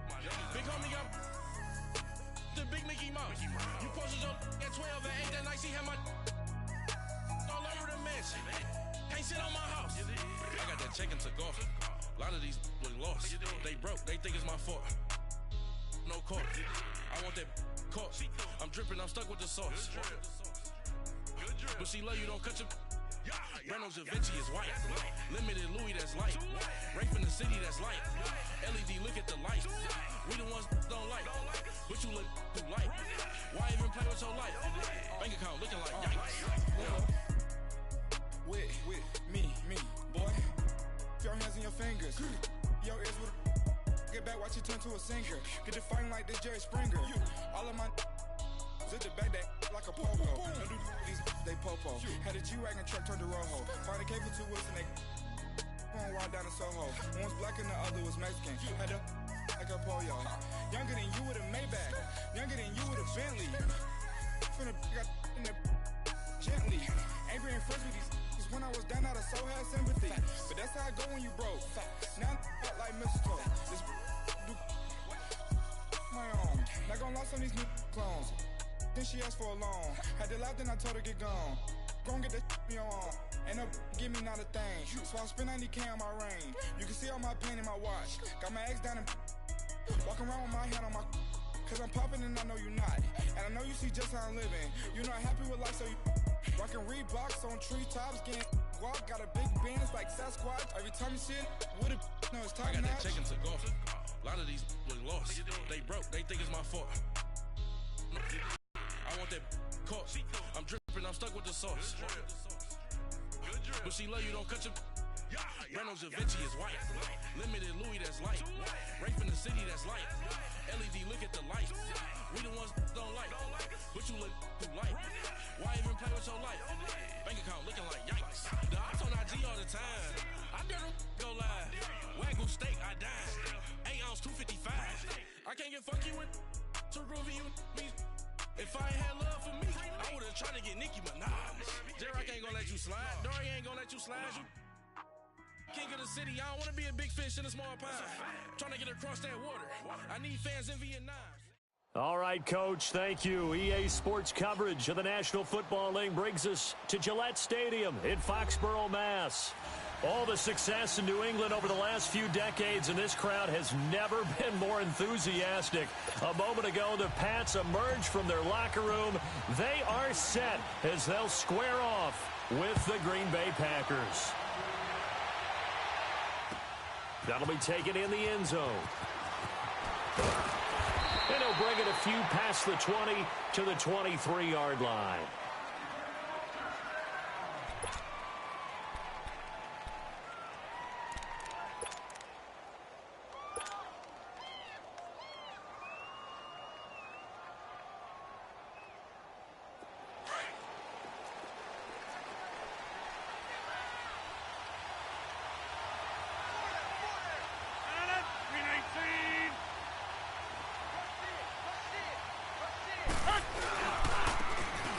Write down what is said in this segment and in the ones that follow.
my big homie got the big Mickey Mouse. You posted your at 12 and 8 that night, she had my all over the mansion. Can't sit on my house. I got that check and took off. A lot of these look lost. They broke, they think it's my fault. No court. I want that court. I'm dripping, I'm stuck with the sauce. But she love you, don't cut your. Brando Javinci is white. Limited Louis, that's light. Rape in the city, that's light. LED, look at the light. We the ones don't like. But you look too light. Why even play with your life? Bank account looking like yikes. With me, boy. Your hands and your fingers. Your ears with a get back, watch you turn to a singer. Get to fighting like this Jerry Springer. All of my zip the back that like a popo. Don't do these they popo. Had a G-Wagon truck turned to Rojo. Find a cave for 2 weeks and they going wild down in Soho. One was black and the other was Mexican. Had a like a pollo. Younger than you with a Maybach. Younger than you with a Bentley. From the got in the gently. Angry and friends with these when I was down out of so had sympathy. But that's how I go when you broke. Now I'm like mistletoe. This do my own. Not gonna lost on these new clones. Then she asked for a loan. Had to laugh, then I told her get gone. Gon' get that in your arm. Ain't no give me not a thing. So I spend 90K on my ring. You can see all my pain in my watch. Got my ex down and walking around with my hand on my. Cause I'm popping and I know you not. And I know you see just how I'm living. You're not happy with life, so you rockin' Reeboks on treetops, getting guap. Got a big band, it's like Sasquatch. Every time you see it, with it, no, it's top I got notch. that check and took off. A lot of these look lost. They broke, they think it's my fault. I want that court. I'm dripping, I'm stuck with the sauce. But she love you, don't cut your. Brando Javinci is white. Limited Louis, that's light. Rape in the city, that's light. LED, look at the light. We the ones don't like. But you look too light. Why even play with your life? Bank account looking like yikes. The ops on IG all the time. I dare them go live. Wagyu steak, I died. 8 ounce, 255. I can't get funky with too groovy you me. If I ain't had love for me, I would've tried to get Nicki Minaj. Derek ain't gonna let you slide. Dory ain't gonna let you slide. You king of the city, I don't wanna be a big fish in a small pond. Trying to get across that water. I need fans in Vietnam. All right, Coach, thank you. EA Sports coverage of the National Football League brings us to Gillette Stadium in Foxborough, Mass. All the success in New England over the last few decades, and this crowd has never been more enthusiastic. A moment ago, the Pats emerged from their locker room. They are set as they'll square off with the Green Bay Packers. That'll be taken in the end zone. And he'll bring it a few past the 20 to the 23-yard line.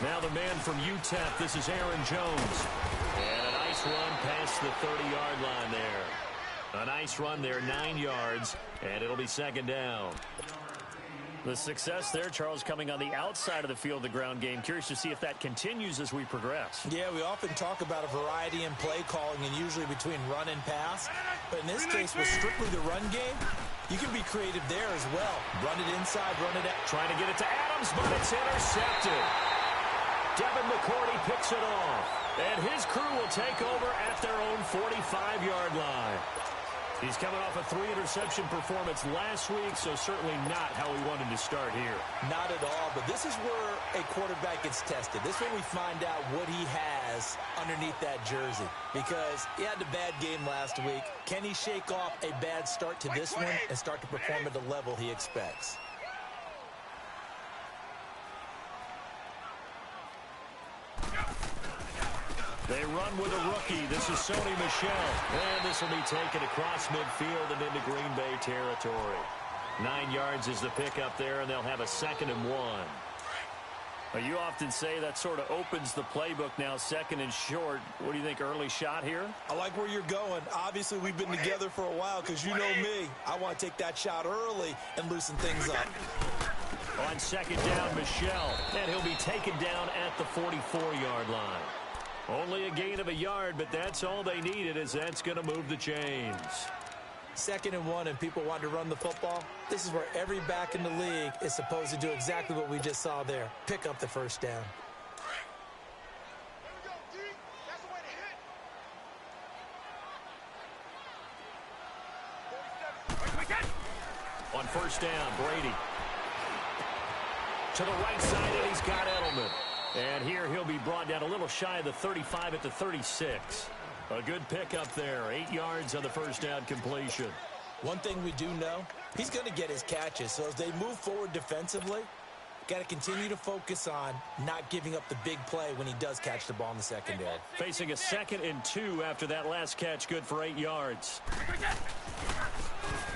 Now the man from UTEP, this is Aaron Jones. And a nice run past the 30-yard line there. A nice run there, 9 yards, and it'll be second down. The success there, Charles, coming on the outside of the field, the ground game. Curious to see if that continues as we progress. Yeah, we often talk about a variety in play calling and usually between run and pass. But in this case, with strictly the run game, you can be creative there as well. Run it inside, run it out. Trying to get it to Adams, but it's intercepted. Devin McCourty picks it off, and his crew will take over at their own 45-yard line. He's coming off a 3-interception performance last week, so certainly not how he wanted to start here. Not at all, but this is where a quarterback gets tested. This is when we find out what he has underneath that jersey, because he had a bad game last week. Can he shake off a bad start to this one and start to perform at the level he expects? They run with a rookie. This is Sony Michel. And this will be taken across midfield and into Green Bay territory. 9 yards is the pickup there, and they'll have a 2nd and 1. Well, you often say that sort of opens the playbook now, second and short. What do you think, early shot here? I like where you're going. Obviously, we've been together for a while because you know me. I want to take that shot early and loosen things up. On second down, Michel. And he'll be taken down at the 44-yard line. Only a gain of a yard, but that's all they needed, as that's going to move the chains. 2nd and 1 and people want to run the football. This is where every back in the league is supposed to do exactly what we just saw there. Pick up the first down. On first down, Brady. To the right side, and he's got Edelman. And here he'll be brought down a little shy of the 35 at the 36. A good pickup there. 8 yards on the first down completion. One thing we do know, he's going to get his catches. So as they move forward defensively, got to continue to focus on not giving up the big play when he does catch the ball in the secondary. Facing a 2nd and 2 after that last catch, good for 8 yards.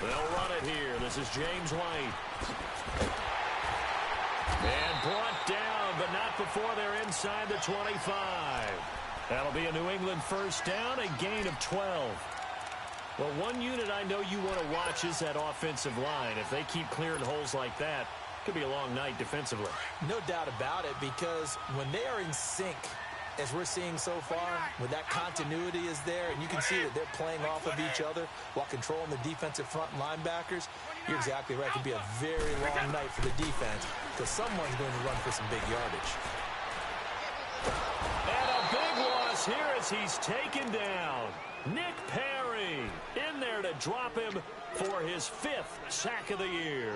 They'll run it here. This is James White. And brought down, but not before they're inside the 25. That'll be a New England first down, a gain of 12. Well, one unit I know you want to watch is that offensive line. If they keep clearing holes like that, it could be a long night defensively. No doubt about it, because when they are in sync, as we're seeing so far, when that continuity is there, and you can see that they're playing off of each other while controlling the defensive front linebackers, you're exactly right. It could be a very long night for the defense, because someone's going to run for some big yardage. And a big loss here as he's taken down. Nick Perry in there to drop him for his 5th sack of the year.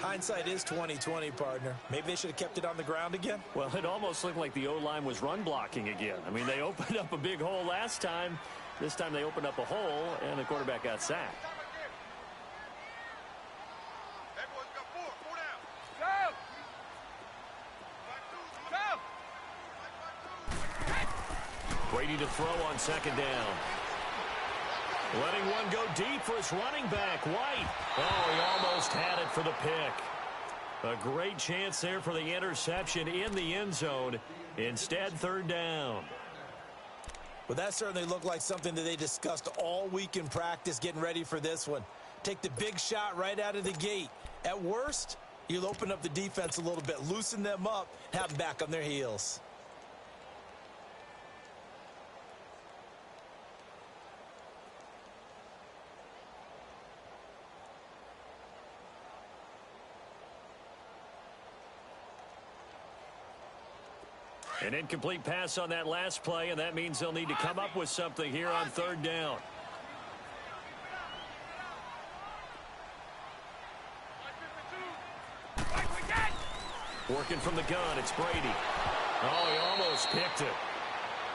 Hindsight is 20/20, partner. Maybe they should have kept it on the ground again. Well, it almost looked like the O-line was run blocking again. I mean, they opened up a big hole last time. This time they opened up a hole, and the quarterback got sacked. Brady to throw on second down. Letting one go deep for his running back, White. Oh, he almost had it for the pick. A great chance there for the interception in the end zone. Instead, third down. Well, that certainly looked like something that they discussed all week in practice getting ready for this one. Take the big shot right out of the gate. At worst, you'll open up the defense a little bit, loosen them up, have them back on their heels. An incomplete pass on that last play, and that means they'll need to come up with something here on third down. Working from the gun, it's Brady. Oh, he almost picked it.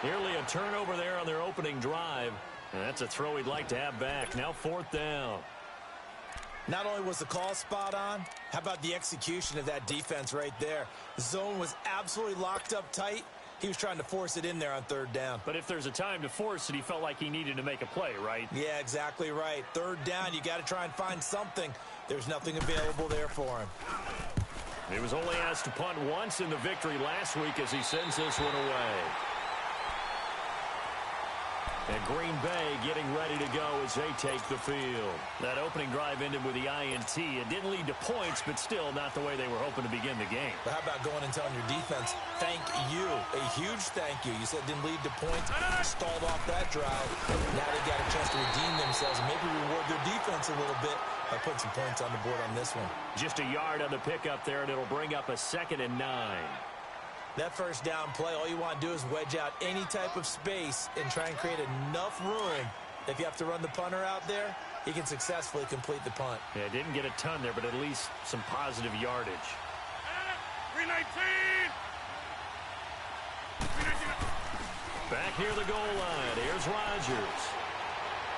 Nearly a turnover there on their opening drive. And that's a throw he'd like to have back. Now 4th down. Not only was the call spot on, how about the execution of that defense right there? The zone was absolutely locked up tight. He was trying to force it in there on third down. But if there's a time to force it, he felt like he needed to make a play, right? Yeah, exactly right. Third down, you got to try and find something. There's nothing available there for him. He was only asked to punt once in the victory last week as he sends this one away. And Green Bay getting ready to go as they take the field. That opening drive ended with the INT. It didn't lead to points, but still not the way they were hoping to begin the game. But how about going and telling your defense, thank you, a huge thank you. You said it didn't lead to points, stalled off that drive. Now they got a chance to redeem themselves and maybe reward their defense a little bit by putting some points on the board on this one. Just a yard on the pickup there, and it'll bring up a 2nd and 9. That first down play, all you want to do is wedge out any type of space and try and create enough room. If you have to run the punter out there, he can successfully complete the punt. Yeah, didn't get a ton there, but at least some positive yardage. 319! Back near the goal line, here's Rodgers.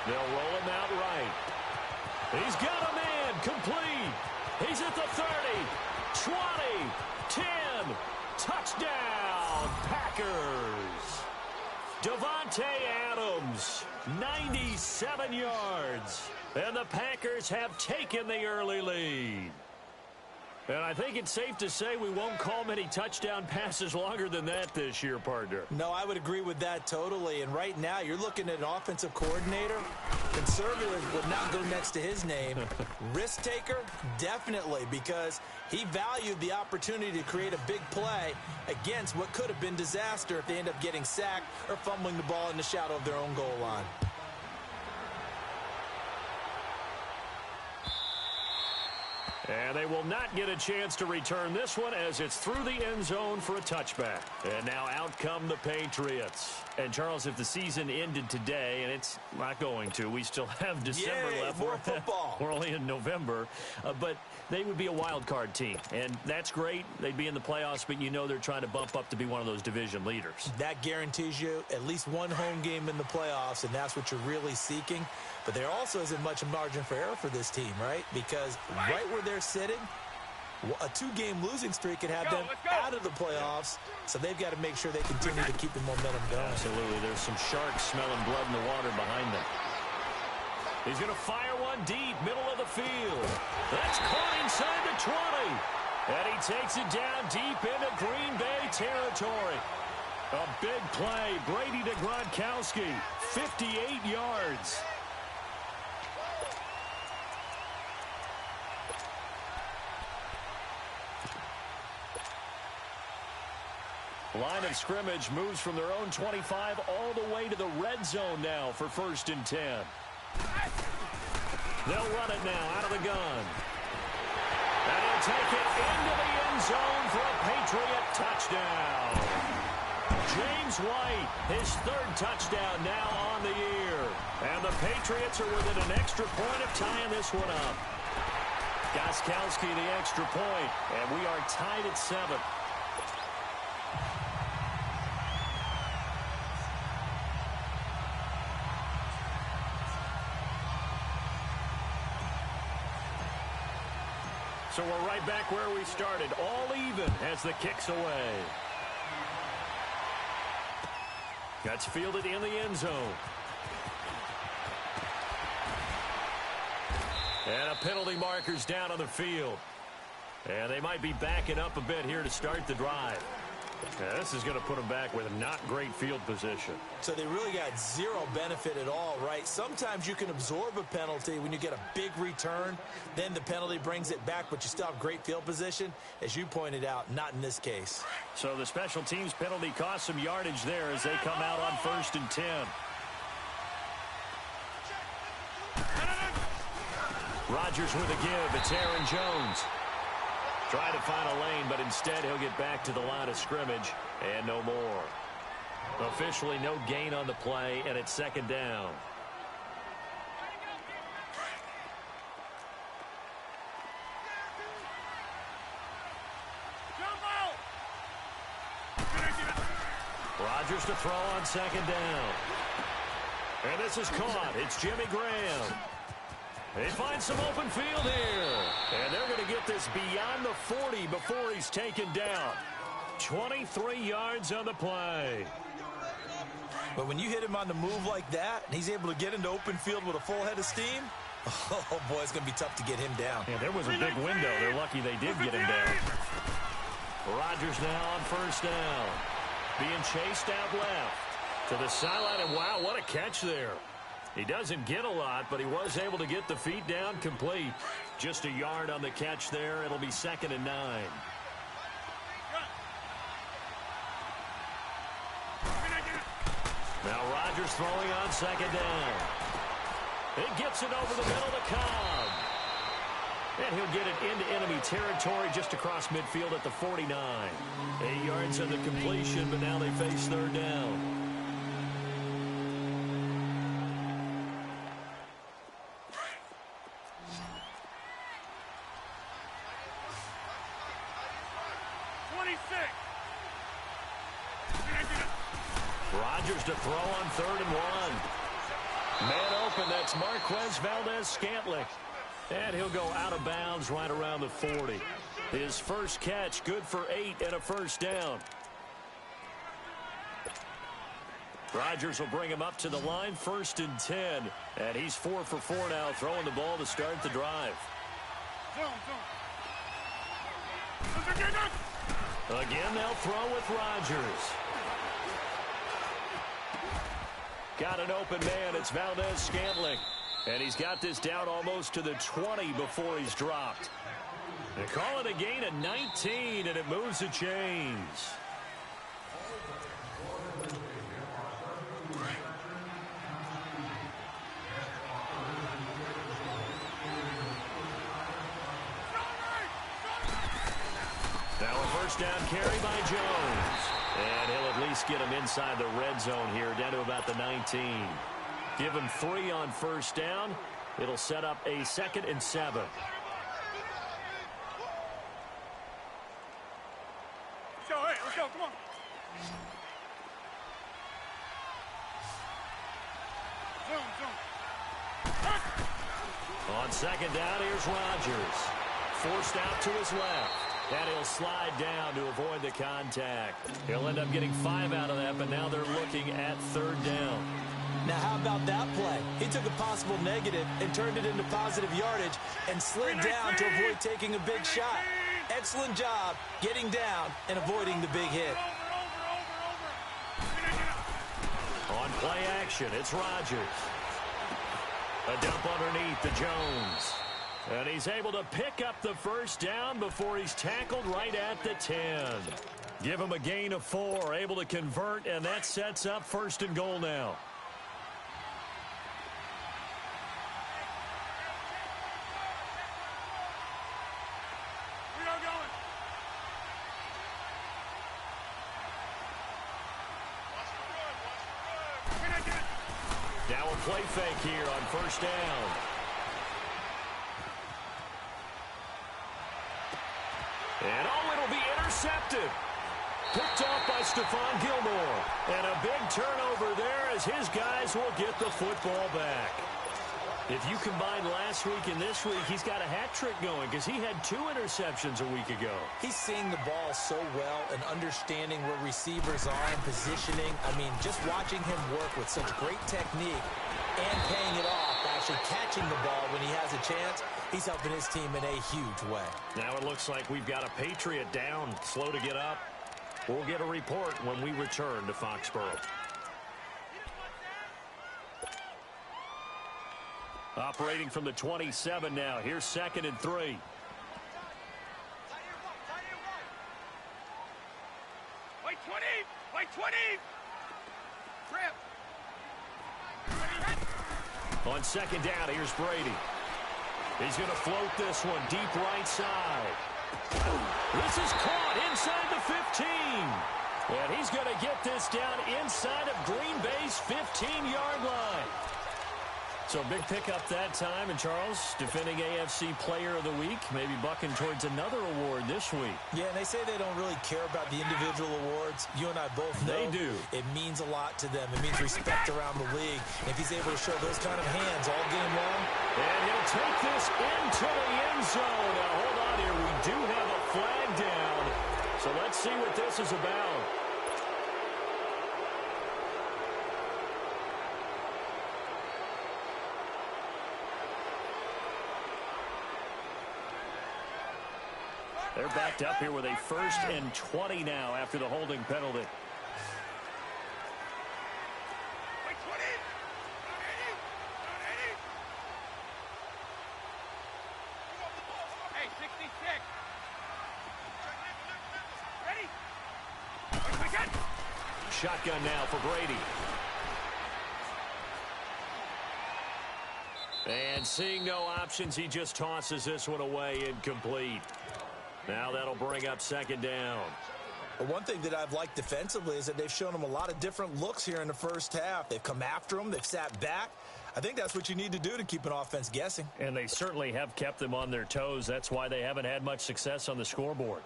They'll roll him out right. He's got a man, complete. He's at the 30, 20, 10. Touchdown, Packers. Davante Adams, 97 yards. And the Packers have taken the early lead. And I think it's safe to say we won't call many touchdown passes longer than that this year, partner. No, I would agree with that totally. And right now, you're looking at an offensive coordinator. Conservative would not go next to his name. Risk taker, definitely, because he valued the opportunity to create a big play against what could have been disaster if they end up getting sacked or fumbling the ball in the shadow of their own goal line. And they will not get a chance to return this one as it's through the end zone for a touchback. And now out come the Patriots. And, Charles, if the season ended today, and it's not going to, we still have December left. More football. We're only in November. But they would be a wild card team. And that's great. They'd be in the playoffs, but you know they're trying to bump up to be one of those division leaders. That guarantees you at least one home game in the playoffs, and that's what you're really seeking. But there also isn't much margin for error for this team, right? Because right where they're sitting, a 2-game losing streak could have them out of the playoffs. So they've got to make sure they continue to keep the momentum going. Absolutely. There's some sharks smelling blood in the water behind them. He's going to fire one deep, middle of the field. That's caught inside the 20. And he takes it down deep into Green Bay territory. A big play. Brady to Gronkowski. 58 yards. Line of scrimmage moves from their own 25 all the way to the red zone now for 1st and 10. They'll run it now out of the gun. And he'll take it into the end zone for a Patriot touchdown. James White, his 3rd touchdown now on the year. And the Patriots are within an extra point of tying this one up. Gostkowski the extra point, and we are tied at 7. So we're right back where we started, all even as the kick's away. That's fielded in the end zone. And a penalty marker's down on the field. And they might be backing up a bit here to start the drive. Yeah, this is going to put them back with a not great field position. So they really got zero benefit at all, right? Sometimes you can absorb a penalty when you get a big return. Then the penalty brings it back, but you still have great field position. As you pointed out, not in this case. So the special teams penalty cost some yardage there as they come out on 1st and 10. Rodgers with a give. It's Aaron Jones. Trying to find a lane, but instead he'll get back to the line of scrimmage and no more. Officially no gain on the play, and it's 2nd down. Rodgers to throw on 2nd down. And this is caught. It's Jimmy Graham. They find some open field here. And they're going to get this beyond the 40 before he's taken down. 23 yards on the play. But when you hit him on the move like that, and he's able to get into open field with a full head of steam, oh, boy, it's going to be tough to get him down. Yeah, there was a big window. They're lucky they did get him down. Rodgers now on 1st down. Being chased out left to the sideline. And, wow, what a catch there. He doesn't get a lot, but he was able to get the feet down complete. Just a yard on the catch there. It'll be 2nd and 9. Now Rodgers throwing on 2nd down. It gets it over the middle to Cobb. And he'll get it into enemy territory just across midfield at the 49. 8 yards on the completion, but now they face 3rd down. Rodgers to throw on 3rd and 1. Man open, that's Marquez Valdes-Scantling. And he'll go out of bounds right around the 40. His first catch, good for 8 and a 1st down. Rodgers will bring him up to the line, 1st and 10. And he's 4 for 4 now, throwing the ball to start the drive. Again, they'll throw with Rodgers. Got an open man. It's Valdez-Scantling. And he's got this down almost to the 20 before he's dropped. They call it a gain of 19, and it moves the chains. Now a first down carry by Jones. And he'll at least get him inside the red zone here, down to about the 19. Give him 3 on first down. It'll set up a 2nd and 7. Let's go, come on. On second down, here's Rodgers. Forced out to his left. And he'll slide down to avoid the contact. He'll end up getting 5 out of that, but now they're looking at 3rd down. Now, how about that play? He took a possible negative and turned it into positive yardage and slid down to avoid taking a big shot. Excellent job getting down and avoiding the big hit. On play action, it's Rodgers. A dump underneath to Jones. And he's able to pick up the first down before he's tackled right at the 10. Give him a gain of 4, able to convert, and that sets up 1st and goal now. Now a play fake here on first down. And it'll be intercepted. Picked off by Stephon Gilmore. And a big turnover there as his guys will get the football back. If you combine last week and this week, he's got a hat trick going because he had 2 interceptions a week ago. He's seeing the ball so well and understanding where receivers are and positioning. I mean, just watching him work with such great technique and paying it off, actually catching the ball when he has a chance, he's helping his team in a huge way. Now it looks like we've got a Patriot down, slow to get up. We'll get a report when we return to Foxborough. Operating from the 27 now. Here's 2nd and 3. Wait 20! Wait 20! Trip! On second down, here's Brady. He's going to float this one deep right side. This is caught inside the 15. And he's going to get this down inside of Green Bay's 15-yard line. So big pickup that time. And Charles, defending AFC Player of the Week, maybe bucking towards another award this week. Yeah, and they say they don't really care about the individual awards. You and I both know they do. It means a lot to them. It means respect around the league. And if he's able to show those kind of hands all game long. And he'll take this into the end zone. Now, hold on here. We do have a flag down. So let's see what this is about. They're backed up here with a 1st and 20 now after the holding penalty. Wait 20! Hey, 66! Ready? Shotgun now for Brady. And seeing no options, he just tosses this one away, incomplete. Now that'll bring up 2nd down. But one thing that I've liked defensively is that they've shown him a lot of different looks here in the first half. They've come after him. They've sat back. I think that's what you need to do to keep an offense guessing. And they certainly have kept them on their toes. That's why they haven't had much success on the scoreboard.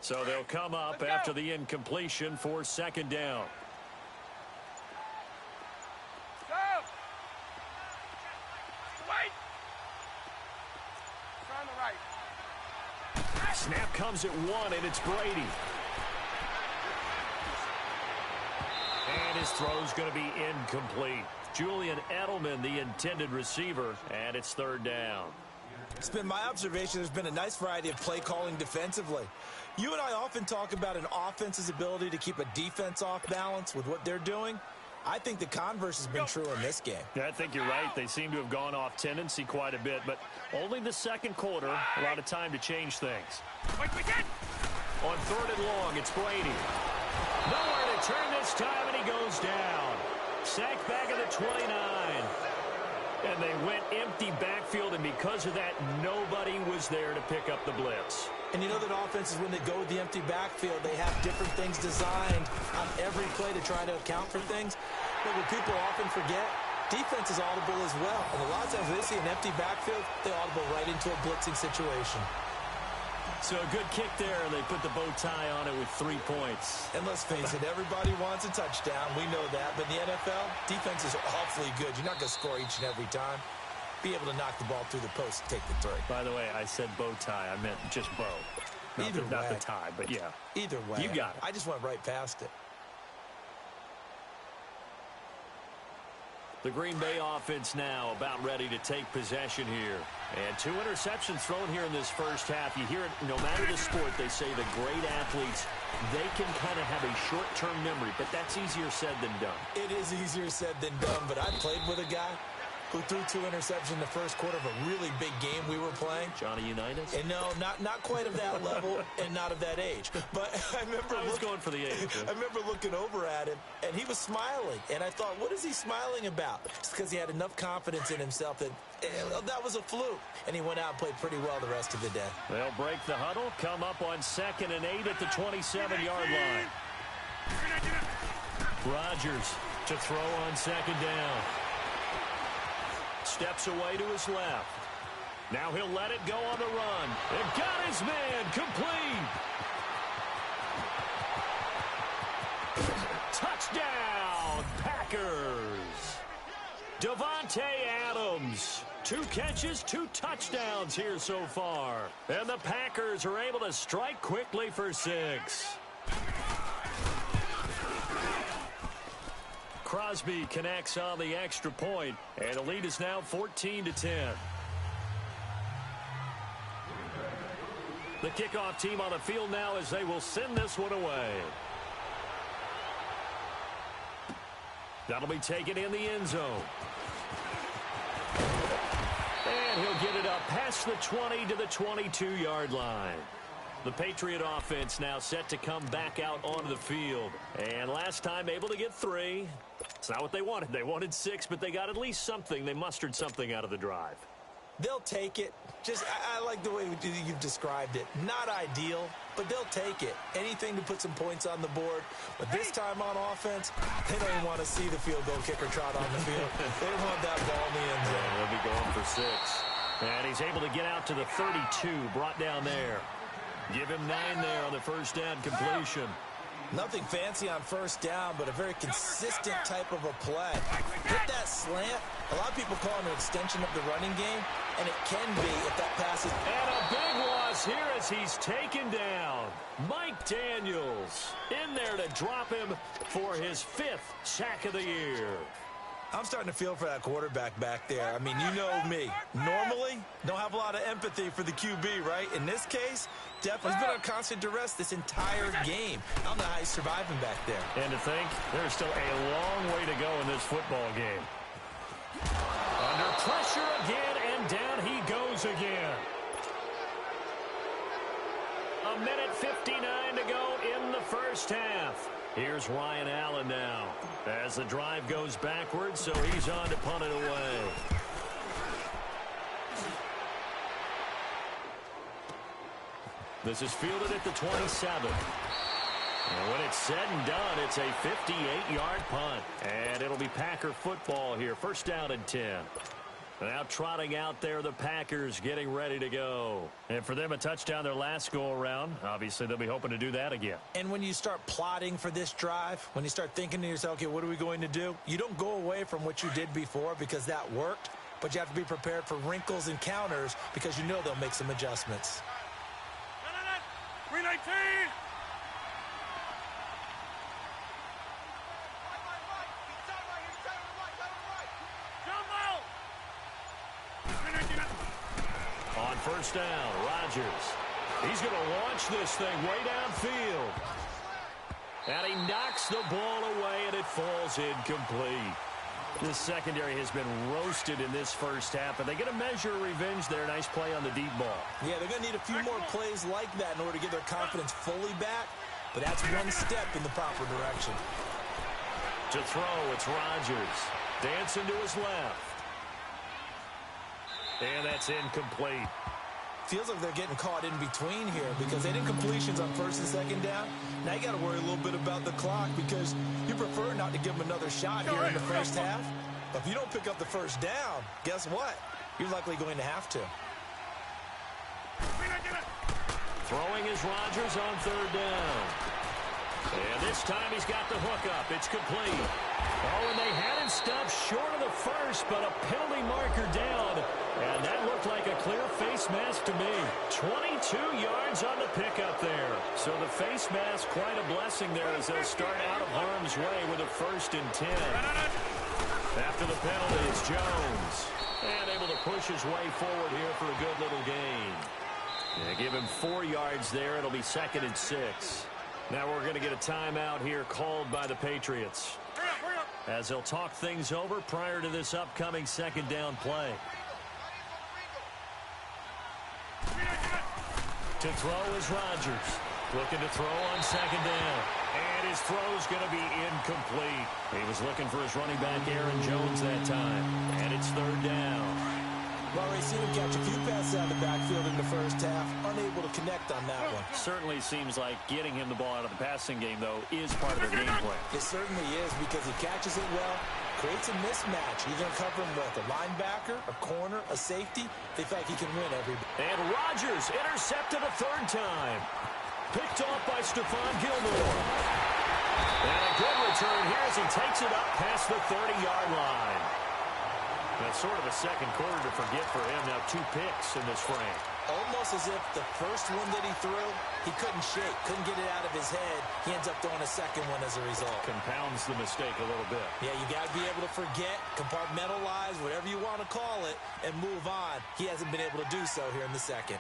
So they'll come up after the incompletion for 2nd down. Go! comes at one, and it's Brady. And his throw's going to be incomplete. Julian Edelman, the intended receiver, and it's third down. It's been my observation there's been a nice variety of play calling defensively. You and I often talk about an offense's ability to keep a defense off balance with what they're doing. I think the converse has been true in this game. Yeah, I think you're right. They seem to have gone off tendency quite a bit, but only the second quarter, a lot of time to change things. On third and long, it's Brady. Nowhere to turn this time, and he goes down. Sacked back at the 29. And they went empty backfield, and because of that, nobody was there to pick up the blitz. And you know that offenses, when they go with the empty backfield, they have different things designed on every play to try to account for things. But what people often forget, defense is audible as well. And a lot of times when they see an empty backfield, they audible right into a blitzing situation. So a good kick there, and they put the bow tie on it with 3 points. And let's face it, everybody wants a touchdown. We know that. But in the NFL, defense is awfully good. You're not going to score each and every time. Be able to knock the ball through the post and take the three. By the way, I said bow tie. I meant just bow. Not the tie, but yeah. Either way. You got it. I just went right past it. The Green Bay offense now about ready to take possession here. And 2 interceptions thrown here in this first half. You hear it, no matter the sport, they say the great athletes, they can kind of have a short-term memory, but that's easier said than done. It is easier said than done, but I played with a guy who threw 2 interceptions in the first quarter of a really big game we were playing. Johnny Unitas? And no, not quite of that level and not of that age. But I was going for the age. I remember looking over at him, and he was smiling. And I thought, what is he smiling about? It's because he had enough confidence in himself that that was a fluke. And he went out and played pretty well the rest of the day. They'll break the huddle, come up on 2nd and 8 at the 27-yard line. Rodgers to throw on 2nd down. Steps away to his left. Now he'll let it go on the run. And got his man complete. Touchdown, Packers. Davante Adams. 2 catches, 2 touchdowns here so far. And the Packers are able to strike quickly for 6. Crosby connects on the extra point, and the lead is now 14-10. The kickoff team on the field now as they will send this one away. That'll be taken in the end zone. And he'll get it up past the 20 to the 22-yard line. The Patriot offense now set to come back out onto the field. And last time able to get 3. It's not what they wanted. They wanted 6, but they got at least something. They mustered something out of the drive. They'll take it. I like the way you've described it. Not ideal, but they'll take it. Anything to put some points on the board. But this time on offense, they don't even want to see the field goal kicker trot on the field. They want that ball in the end zone. Yeah, they'll be going for 6. And he's able to get out to the 32, brought down there. Give him 9 there on the first down completion. Nothing fancy on first down, but a very consistent type of a play. Hit that slant. A lot of people call it an extension of the running game, and it can be if that pass is... And a big loss here as he's taken down. Mike Daniels in there to drop him for his 5th sack of the year. I'm starting to feel for that quarterback back there. I mean, you know me. Normally, don't have a lot of empathy for the QB, right? In this case, definitely he's been on constant duress this entire game. I don't know how he's surviving back there. And to think, there's still a long way to go in this football game. Under pressure again, and down he goes again. 1:59 to go in the first half. Here's Ryan Allen now as the drive goes backwards, so he's on to punt it away. This is fielded at the 27. And when it's said and done, it's a 58-yard punt. And it'll be Packer football here. First down and 10. Now trotting out there, the Packers getting ready to go. And for them, a touchdown their last go-around. Obviously, they'll be hoping to do that again. And when you start plotting for this drive, when you start thinking to yourself, okay, what are we going to do? You don't go away from what you did before because that worked, but you have to be prepared for wrinkles and counters because you know they'll make some adjustments. On first down, Rodgers. He's going to launch this thing way downfield. And he knocks the ball away, and it falls incomplete. This secondary has been roasted in this first half, and they're going to measure revenge there. Nice play on the deep ball. Yeah, they're going to need a few more plays like that in order to get their confidence fully back, but that's one step in the proper direction. To throw, it's Rodgers. Dancing to his left. And that's incomplete. Feels like they're getting caught in between here because they didn't completions on first and second down. Now you got to worry a little bit about the clock because you prefer not to give them another shot here in the first half. But if you don't pick up the first down, guess what? You're likely going to have to. Throwing is Rodgers on third down. And this time he's got the hook up. It's complete. Oh, and they had him stopped short of the first, but a penalty marker down. And that looked like a clear face mask to me. 22 yards on the pickup there. So the face mask, quite a blessing there as they'll start out of harm's way with a 1st and 10. After the penalty, it's Jones. And able to push his way forward here for a good little gain. Yeah, give him 4 yards there. It'll be 2nd and 6. Now we're going to get a timeout here called by the Patriots, as they'll talk things over prior to this upcoming second down play. To throw is Rodgers. Looking to throw on second down. And his throw's going to be incomplete. He was looking for his running back, Aaron Jones, that time. And it's third down. Well, we've seen him catch a few passes out of the backfield in the first half. Unable to connect on that one. Certainly seems like getting him the ball out of the passing game, though, is part of their game plan. It certainly is because he catches it well, creates a mismatch. You're going to cover him with a linebacker, a corner, a safety. They feel like he can win every day. And Rodgers intercepted a third time. Picked off by Stephon Gilmore. And a good return here as he takes it up past the 30-yard line. That's sort of a second quarter to forget for him. Now 2 picks in this frame. Almost as if the first one that he threw, he couldn't shake, couldn't get it out of his head. He ends up throwing a second one as a result. Compounds the mistake a little bit. Yeah, you got to be able to forget, compartmentalize, whatever you want to call it, and move on. He hasn't been able to do so here in the second.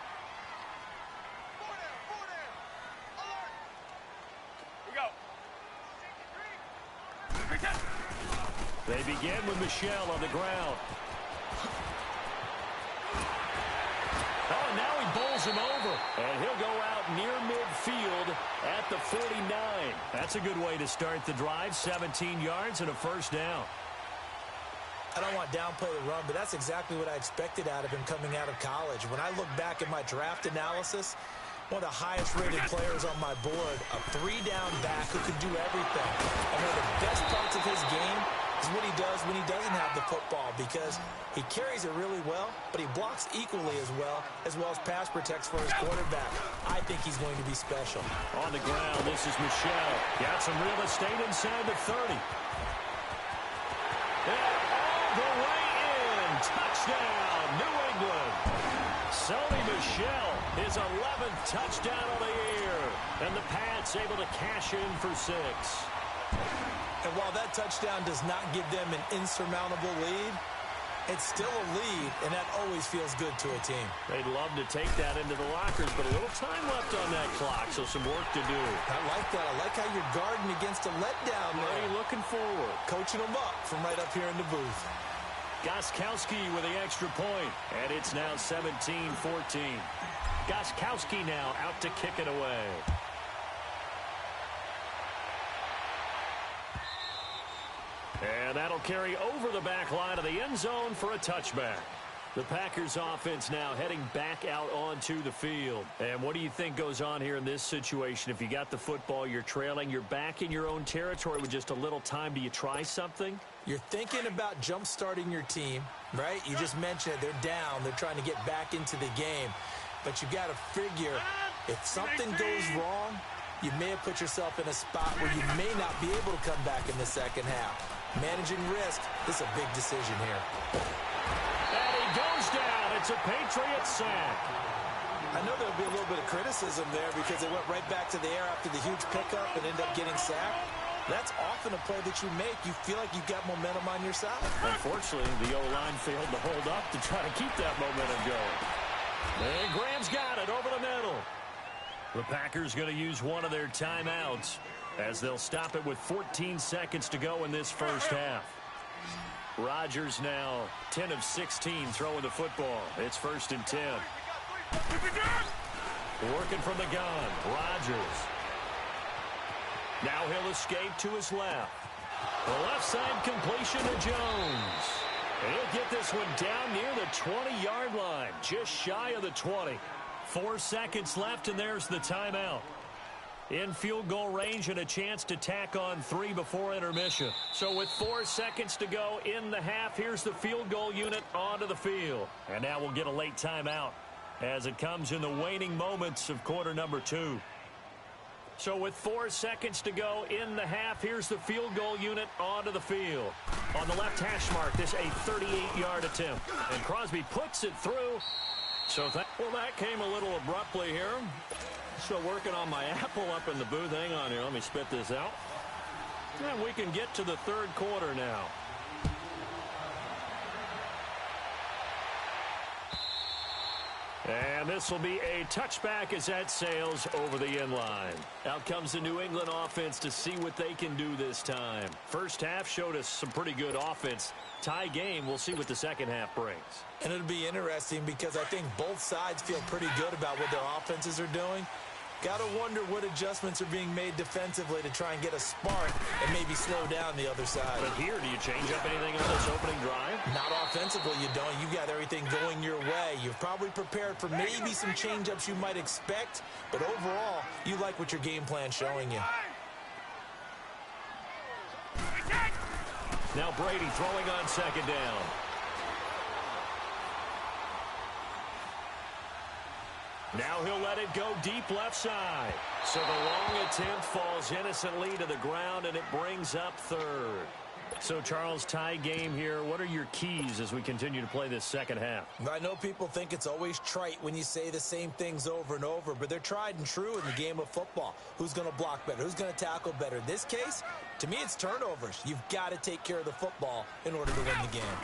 They begin with Michel on the ground. Oh, and now he bowls him over. And he'll go out near midfield at the 49. That's a good way to start the drive. 17 yards and a first down. I don't want to downplay the run, but that's exactly what I expected out of him coming out of college. When I look back at my draft analysis, one of the highest-rated players on my board, a 3-down back who can do everything. And one of the best parts of his game is what he does when he doesn't have the football, because he carries it really well, but he blocks equally as well as pass protects for his quarterback. I think he's going to be special. On the ground, this is Michel. Got some real estate inside the 30. And all the way in. Touchdown, New England. Sony Michel, his 11th touchdown of the year. And the Pats able to cash in for 6. And while that touchdown does not give them an insurmountable lead, it's still a lead, and that always feels good to a team. They'd love to take that into the lockers, but a little time left on that clock, so some work to do. I like that. I like how you're guarding against a letdown there. Already looking forward. Coaching them up from right up here in the booth. Gostkowski with the extra point, and it's now 17-14. Gostkowski now out to kick it away. And that'll carry over the back line of the end zone for a touchback. The Packers offense now heading back out onto the field. And what do you think goes on here in this situation? If you got the football, you're trailing, you're back in your own territory with just a little time. Do you try something? You're thinking about jump-starting your team, right? You just mentioned it. They're down. They're trying to get back into the game. But you got to figure, if something goes wrong, you may have put yourself in a spot where you may not be able to come back in the second half. Managing risk, this is a big decision here. And he goes down. It's a Patriot sack. I know there'll be a little bit of criticism there because they went right back to the air after the huge pickup and ended up getting sacked. That's often a play that you make. You feel like you've got momentum on your side. Unfortunately, the O-line failed to hold up to try to keep that momentum going. And Graham's got it over the middle. The Packers going to use one of their timeouts as they'll stop it with 14 seconds to go in this first half. Rodgers now 10 of 16 throwing the football. It's 1st and 10. Working from the gun, Rodgers. Now he'll escape to his left. The left side completion to Jones. And he'll get this one down near the 20-yard line, just shy of the 20. 4 seconds left, and there's the timeout. In field goal range and a chance to tack on 3 before intermission. So with 4 seconds to go in the half, here's the field goal unit onto the field. And now we'll get a late timeout as it comes in the waning moments of quarter number 2. So with 4 seconds to go in the half, here's the field goal unit onto the field. On the left hash mark, this a 38-yard attempt. And Crosby puts it through. So well, that came a little abruptly here. Still working on my apple up in the booth. Hang on here. Let me spit this out. And we can get to the third quarter now. And this will be a touchback as that sails over the end line. Out comes the New England offense to see what they can do this time. First half showed us some pretty good offense. Tie game, we'll see what the second half brings. And it'll be interesting because I think both sides feel pretty good about what their offenses are doing. Got to wonder what adjustments are being made defensively to try and get a spark and maybe slow down the other side. But here, do you change up anything on this opening drive? Not offensively, you don't. You got everything going your way. You've probably prepared for maybe some change-ups you might expect, but overall, you like what your game plan's showing you. Now Brady throwing on second down. Now he'll let it go deep left side. So the long attempt falls innocently to the ground, and it brings up third. So, Charles, tie game here. What are your keys as we continue to play this second half? I know people think it's always trite when you say the same things over and over, but they're tried and true in the game of football. Who's going to block better? Who's going to tackle better? In this case, to me, it's turnovers. You've got to take care of the football in order to win the game.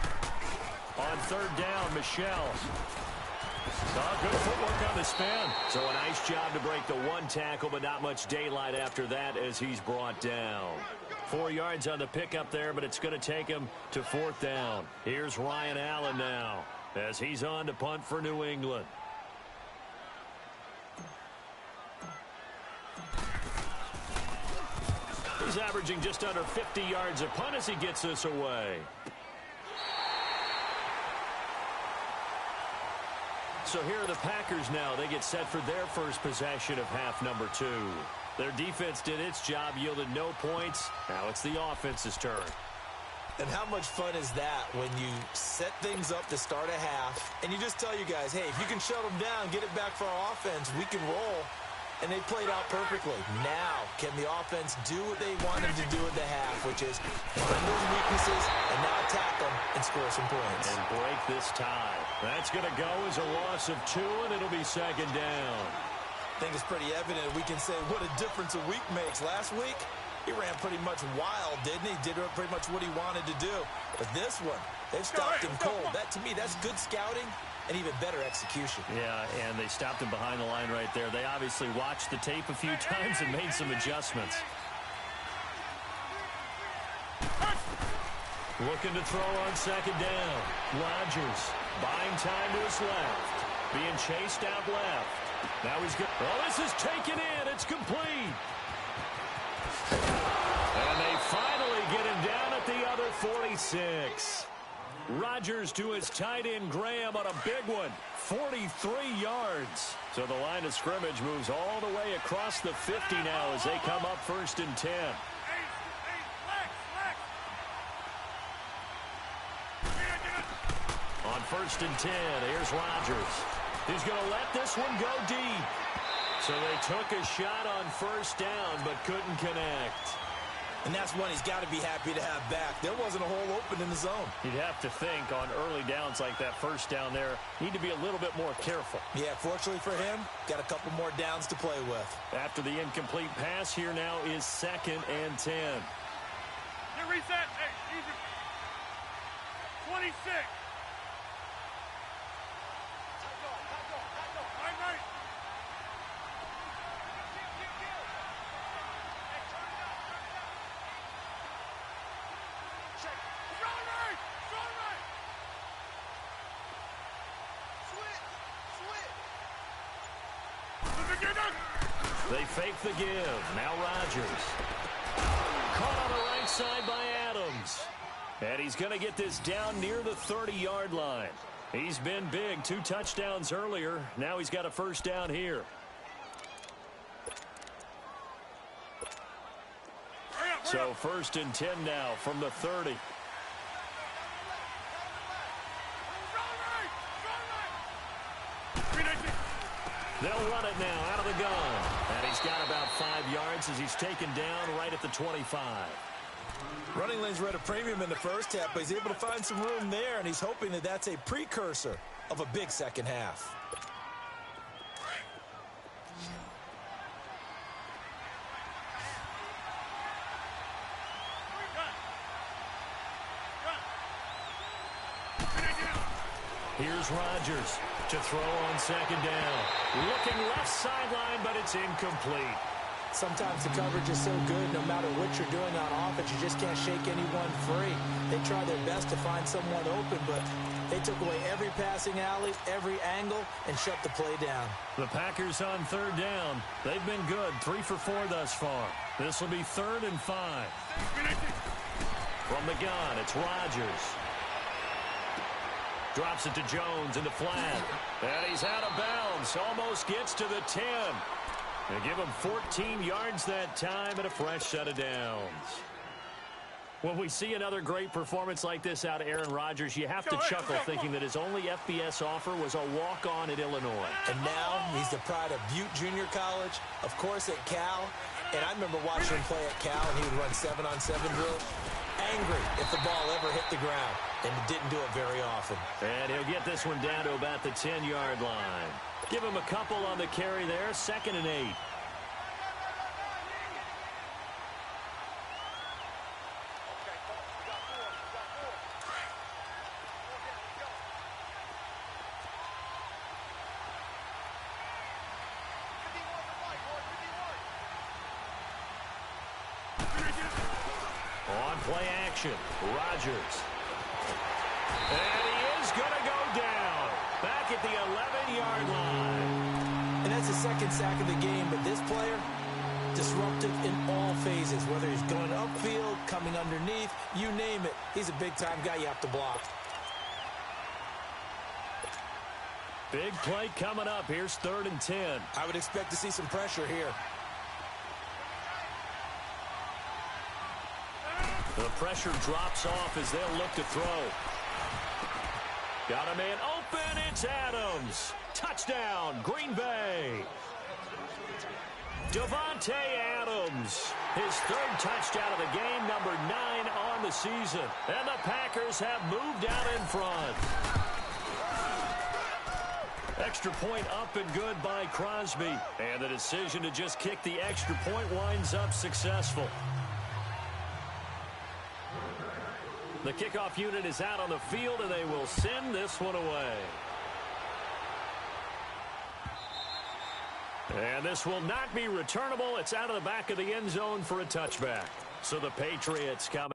On third down, Michelle. Good footwork on the spin. So a nice job to break the one tackle, but not much daylight after that as he's brought down. 4 yards on the pickup there, but it's going to take him to fourth down. Here's Ryan Allen now as he's on to punt for New England. He's averaging just under 50 yards a punt as he gets this away. So here are the Packers now. They get set for their first possession of half number 2. Their defense did its job, yielded no points. Now it's the offense's turn. And how much fun is that when you set things up to start a half and you just tell you guys, hey, if you can shut them down, get it back for our offense, we can roll. And they played out perfectly. Now, can the offense do what they wanted to do at the half, which is find those weaknesses and now attack them and score some points. And break this tie. That's going to go as a loss of 2, and it'll be second down. I think it's pretty evident we can say what a difference a week makes. Last week, he ran pretty much wild, didn't he? Did pretty much what he wanted to do. But this one, they've stopped him cold. That, to me, that's good scouting and even better execution. Yeah, and they stopped him behind the line right there. They obviously watched the tape a few times and made some adjustments. Looking to throw on second down. Rodgers buying time to his left. Being chased out left. Now he's good. Oh, this is taken in. It's complete. And they finally get him down at the other 46. Rodgers to his tight end Graham on a big one. 43 yards. So the line of scrimmage moves all the way across the 50 now as they come up 1st and 10. On 1st and 10, here's Rodgers. He's going to let this one go deep. So they took a shot on first down but couldn't connect. And that's one he's got to be happy to have back. There wasn't a hole open in the zone. You'd have to think on early downs like that first down there, need to be a little bit more careful. Yeah, fortunately for him, got a couple more downs to play with. After the incomplete pass, here now is 2nd and 10. Get reset. Hey, easy. 26. Right. They fake the give. Now Rodgers. Caught on the right side by Adams. And he's going to get this down near the 30-yard line. He's been big. 2 touchdowns earlier. Now he's got a first down here. So 1st and 10 now from the 30. They'll run it now out of the gun. And he's got about 5 yards as he's taken down right at the 25. Running lanes were at a premium in the first half, but he's able to find some room there, and he's hoping that that's a precursor of a big second half. Here's Rodgers to throw on 2nd down. Looking left sideline, but it's incomplete. Sometimes the coverage is so good, no matter what you're doing on offense, you just can't shake anyone free. They try their best to find someone open, but they took away every passing alley, every angle, and shut the play down. The Packers on 3rd down. They've been good, 3 for 4 thus far. This will be 3rd and 5. From the gun, it's Rodgers. Drops it to Jones in the flat. And he's out of bounds. Almost gets to the 10. They give him 14 yards that time and a fresh set of downs. When we see another great performance like this out of Aaron Rodgers, you have to chuckle thinking that his only FBS offer was a walk-on at Illinois. And now he's the pride of Butte Junior College, of course at Cal. And I remember watching him play at Cal, and he would run 7-on-7 drills. Angry if the ball ever hit the ground, and it didn't do it very often. And he'll get this one down to about the 10-yard line. Give him a couple on the carry there, 2nd and 8. On play action, Rodgers. And he is going to go down. Back at the 11-yard line. And that's the 2nd sack of the game, but this player, disruptive in all phases, whether he's going upfield, coming underneath, you name it. He's a big-time guy you have to block. Big play coming up. Here's 3rd and 10. I would expect to see some pressure here. The pressure drops off as they'll look to throw. Got a man open. It's Adams. Touchdown, Green Bay. Davante Adams. His 3rd touchdown of the game, number 9 on the season. And the Packers have moved out in front. Extra point up and good by Crosby. And the decision to just kick the extra point winds up successful. The kickoff unit is out on the field, and they will send this one away. And this will not be returnable. It's out of the back of the end zone for a touchback. So the Patriots come.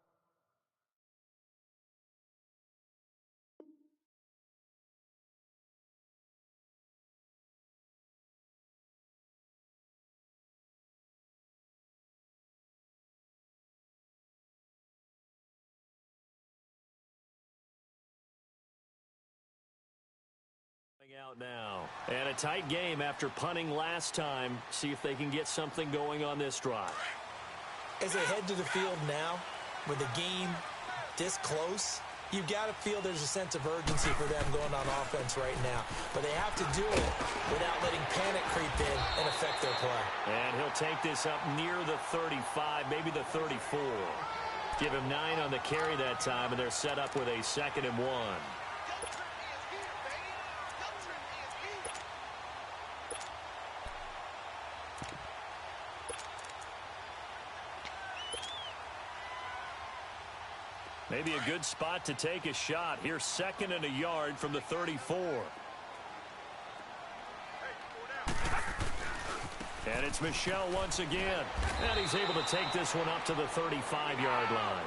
Out now. And a tight game after punting last time. See if they can get something going on this drive. As they head to the field now, with the game this close, You've got to feel there's a sense of urgency for them going on offense right now. But they have to do it without letting panic creep in and affect their play. And he'll take this up near the 35, maybe the 34. Give him 9 on the carry that time, and they're set up with a 2nd and 1. Maybe a good spot to take a shot. Here's 2nd and a yard from the 34. And it's Michel once again. And he's able to take this one up to the 35-yard line.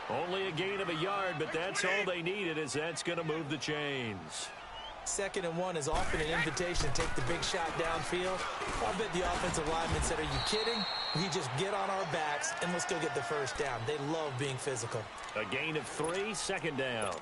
Only a gain of a yard, but that's all they needed, as that's going to move the chains. 2nd and 1 is often an invitation to take the big shot downfield. I bet the offensive lineman said, are you kidding? We just get on our backs and let's go get the first down. They love being physical. A gain of 3, 2nd down.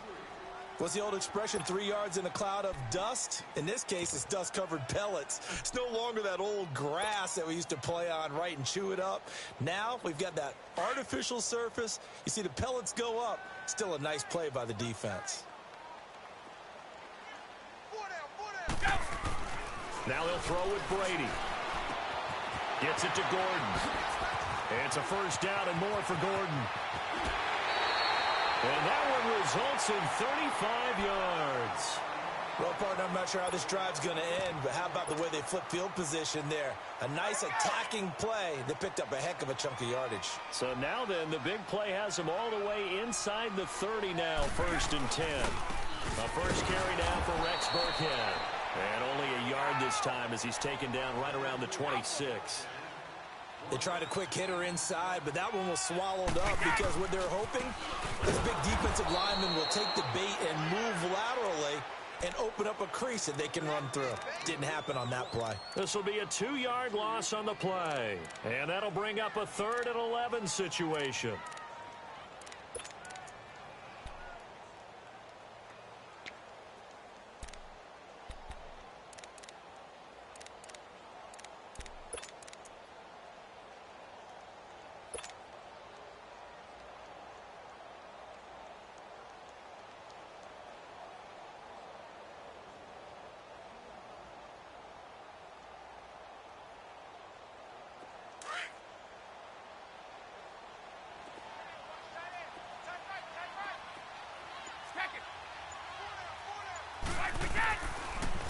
What's the old expression, 3 yards in a cloud of dust? In this case, it's dust-covered pellets. It's no longer that old grass that we used to play on, right, and chew it up. Now we've got that artificial surface. You see the pellets go up. Still a nice play by the defense. Now he'll throw with Brady. Gets it to Gordon. It's a first down and more for Gordon. And that one results in 35 yards. Well, partner, I'm not sure how this drive's going to end, but how about the way they flip field position there? A nice attacking play. They picked up a heck of a chunk of yardage. So now then, the big play has them all the way inside the 30 now, 1st and 10. A first carry down for Rex Burkhead. And only a yard this time as he's taken down right around the 26. They tried a quick hitter inside, but that one was swallowed up because what they're hoping, this big defensive lineman will take the bait and move laterally and open up a crease that they can run through. Didn't happen on that play. This will be a 2-yard loss on the play. And that'll bring up a 3rd and 11 situation.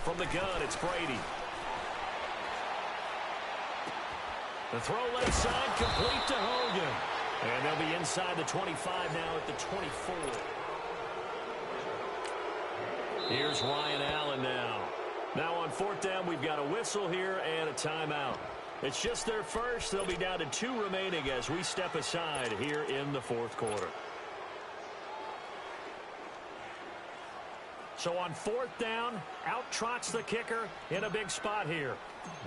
From the gun, it's Brady. The throw left side, complete to Hogan. And they'll be inside the 25 now at the 24. Here's Ryan Allen now. Now on 4th down, we've got a whistle here and a timeout. It's just their first. They'll be down to 2 remaining as we step aside here in the 4th quarter. So on 4th down, out trots the kicker in a big spot here.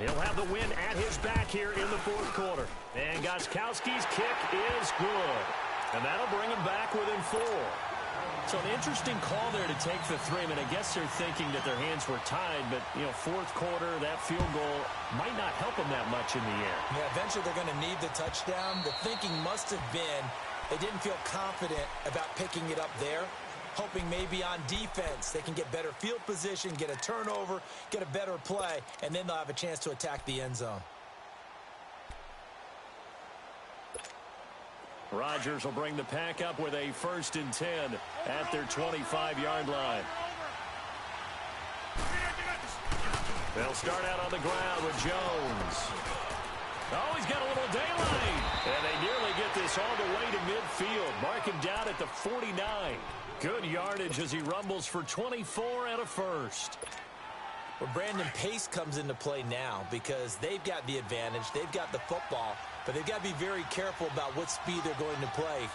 He'll have the win at his back here in the 4th quarter. And Gostkowski's kick is good. And that'll bring him back within 4. So an interesting call there to take the 3. I mean, I guess they're thinking that their hands were tied, but, 4th quarter, that field goal might not help them that much in the air. Yeah, eventually they're going to need the touchdown. The thinking must have been they didn't feel confident about picking it up there, hoping maybe on defense they can get better field position, get a turnover, get a better play, and then they'll have a chance to attack the end zone. Rodgers will bring the pack up with a 1st and 10 at their 25-yard line. They'll start out on the ground with Jones. Oh, he's got a little daylight. And they nearly get this all the way to midfield. Mark him down at the 49. Good yardage as he rumbles for 24 and a first. Well, Brandon, pace comes into play now because they've got the advantage. They've got the football, but they've got to be very careful about what speed they're going to play.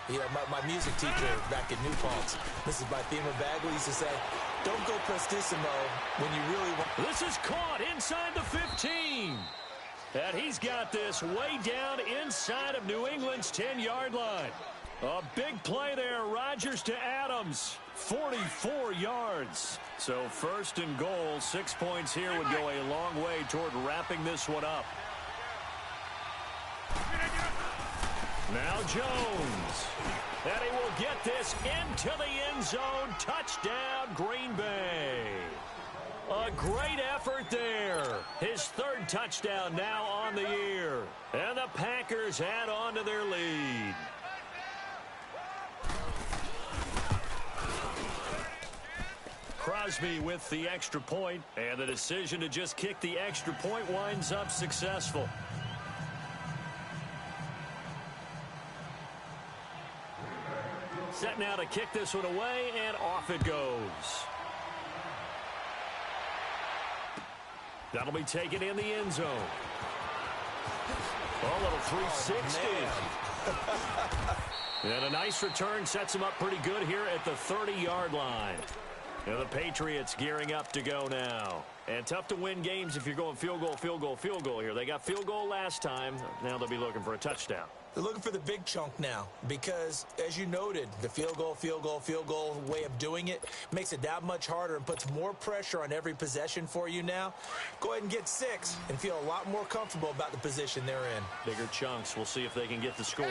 My music teacher back at New Paltz, Mrs. Bythema Bagley, used to say, don't go prestissimo when you really want. This is caught inside the 15. And he's got this way down inside of New England's 10-yard line. A big play there, Rodgers to Adams, 44 yards. So 1st and goal, 6 points here would go a long way toward wrapping this one up. Now Jones. And he will get this into the end zone. Touchdown, Green Bay. A great effort there. His third touchdown now on the year. And the Packers add on to their lead. Crosby with the extra point, and the decision to just kick the extra point winds up successful. Set now to kick this one away, and off it goes. That'll be taken in the end zone. A little 360. And a nice return sets him up pretty good here at the 30-yard line. Now the Patriots gearing up to go now. And tough to win games if you're going field goal, field goal, field goal here. They got field goal last time. Now they'll be looking for a touchdown. They're looking for the big chunk now because, as you noted, the field goal way of doing it makes it that much harder and puts more pressure on every possession for you now. Go ahead and get 6 and feel a lot more comfortable about the position they're in. Bigger chunks. We'll see if they can get the score.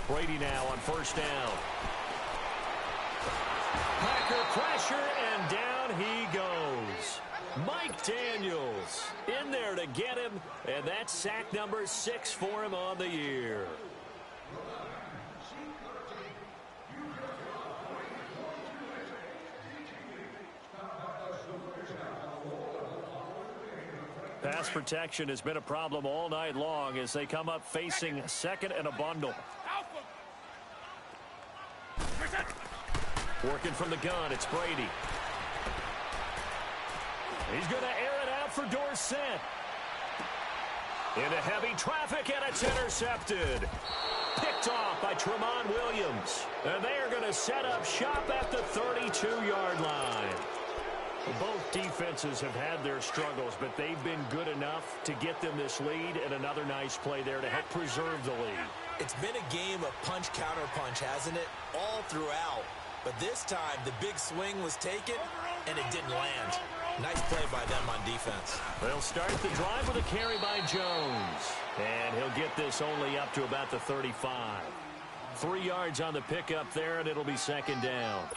Brady now on first down. Packer pressure, and down he goes. Mike Daniels in there to get him, and that's sack number 6 for him on the year. Pass protection has been a problem all night long as they come up facing second and a bundle. Working from the gun, it's Brady. He's going to air it out for Dorsett. Into heavy traffic, and it's intercepted. Picked off by Tramon Williams. And they are going to set up shop at the 32-yard line. Both defenses have had their struggles, but they've been good enough to get them this lead, and another nice play there to help preserve the lead. It's been a game of punch-counter-punch, hasn't it? All throughout. But this time, the big swing was taken, and it didn't land. Nice play by them on defense. They'll start the drive with a carry by Jones. And he'll get this only up to about the 35. 3 yards on the pickup there, and it'll be second down.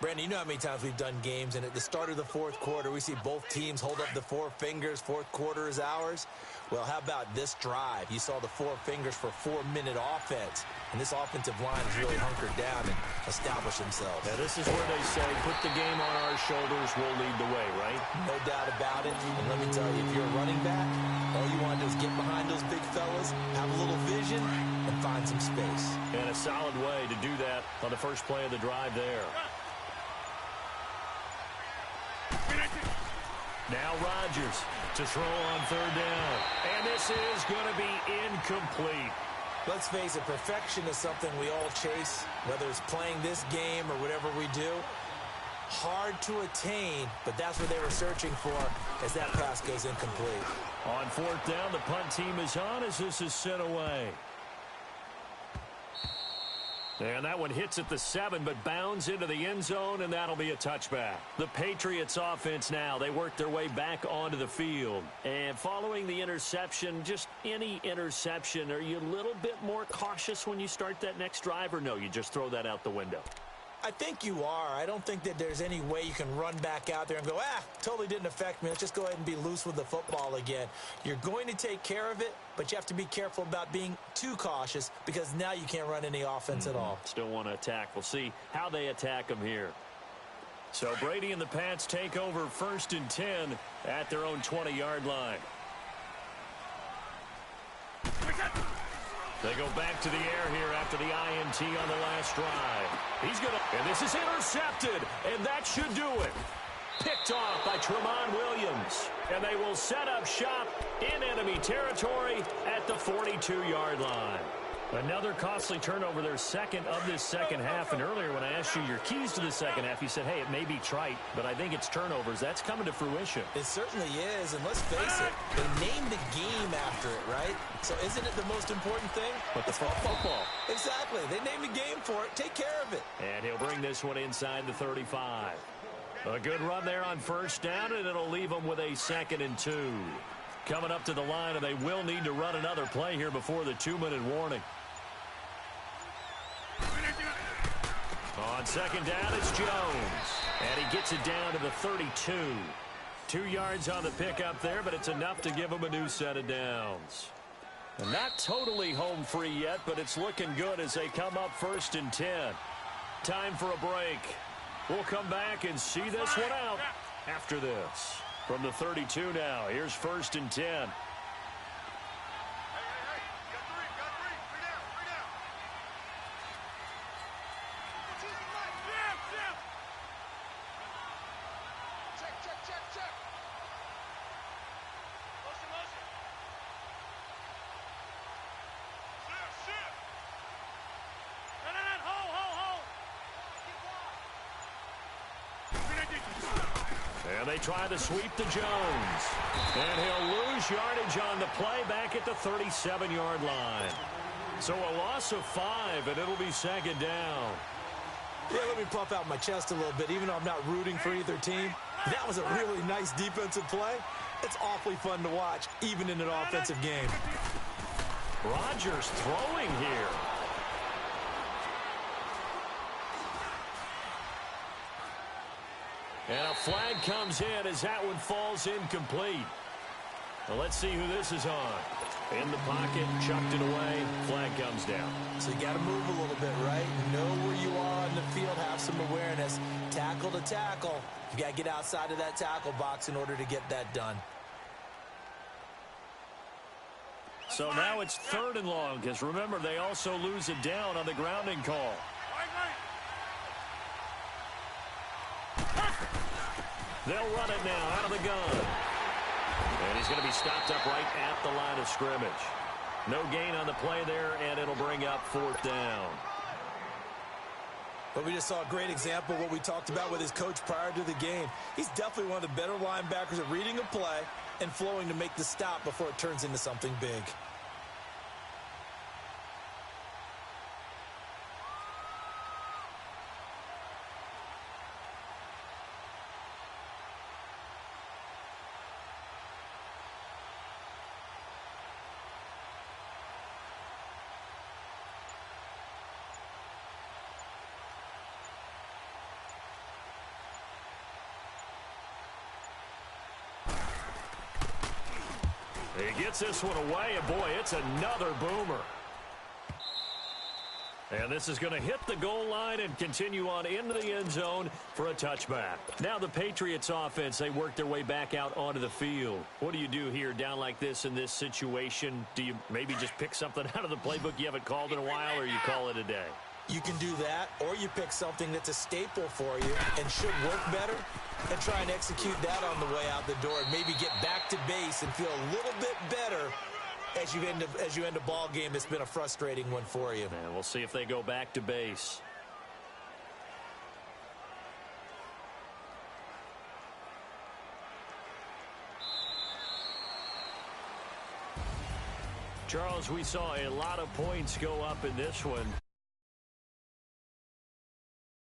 Brandon, you know how many times we've done games, and at the start of the fourth quarter, we see both teams hold up the 4 fingers, fourth quarter is ours. Well, how about this drive? You saw the 4 fingers for 4-minute offense, and this offensive line has really hunkered down and established themselves. Yeah, this is where they say, put the game on our shoulders, we'll lead the way, right? No doubt about it, and let me tell you, if you're a running back, all you want to do is get behind those big fellas, have a little vision, and find some space. And a solid way to do that on the first play of the drive there. Now Rodgers to throw on third down. And this is going to be incomplete. Let's face it, perfection is something we all chase, whether it's playing this game or whatever we do. Hard to attain, but that's what they were searching for as that pass goes incomplete. On fourth down, the punt team is on as this is sent away. And that one hits at the 7, but bounds into the end zone, and that'll be a touchback. The Patriots offense now, they work their way back onto the field. And following the interception, just any interception, are you a little bit more cautious when you start that next drive, or no, you just throw that out the window? I think you are. I don't think that there's any way you can run back out there and go, totally didn't affect me. Let's just go ahead and be loose with the football again. You're going to take care of it, but you have to be careful about being too cautious because now you can't run any offense at all. Still want to attack. We'll see how they attack them here. So Brady and the Pats take over 1st and 10 at their own 20-yard line. They go back to the air here after the INT on the last drive. He's going to, and this is intercepted, and that should do it. Picked off by Tramon Williams, and they will set up shop in enemy territory at the 42-yard line. Another costly turnover, their second of this second half. And earlier when I asked you your keys to the second half, you said, hey, it may be trite, but I think it's turnovers. That's coming to fruition. It certainly is, and let's face it, they named the game after it, right? So isn't it the most important thing? But the football. Exactly. They named the game for it. Take care of it. And he'll bring this one inside the 35. A good run there on first down, and it'll leave them with a 2nd and 2. Coming up to the line, and they will need to run another play here before the 2-minute warning. On 2nd down, it's Jones. And he gets it down to the 32. 2 yards on the pickup there, but it's enough to give him a new set of downs. And not totally home free yet, but it's looking good as they come up 1st and 10. Time for a break. We'll come back and see this one out after this. From the 32 now, here's 1st and 10. And they try to sweep to Jones. And he'll lose yardage on the play back at the 37-yard line. So a loss of 5, and it'll be 2nd down. Yeah, let me puff out my chest a little bit. Even though I'm not rooting for either team, that was a really nice defensive play. It's awfully fun to watch, even in an offensive game. Rodgers throwing here. And a flag comes in as that one falls incomplete. Well, let's see who this is on. In the pocket, chucked it away, flag comes down. So you got to move a little bit, right? Know where you are on the field, have some awareness. Tackle to tackle. You got to get outside of that tackle box in order to get that done. So now it's 3rd and long, because remember, they also lose it down on the grounding call. They'll run it now out of the gun. And he's going to be stopped up right at the line of scrimmage. No gain on the play there, and it'll bring up 4th down. But we just saw a great example of what we talked about with his coach prior to the game. He's definitely one of the better linebackers at reading a play and flowing to make the stop before it turns into something big. He gets this one away, and boy, it's another boomer. And this is going to hit the goal line and continue on into the end zone for a touchback. Now the Patriots offense, they work their way back out onto the field. What do you do here down like this in this situation? Do you maybe just pick something out of the playbook you haven't called in a while, or you call it a day? You can do that, or you pick something that's a staple for you and should work better and try and execute that on the way out the door and maybe get back to base and feel a little bit better as you end a ball game that's been a frustrating one for you. And we'll see if they go back to base. Charles, we saw a lot of points go up in this one.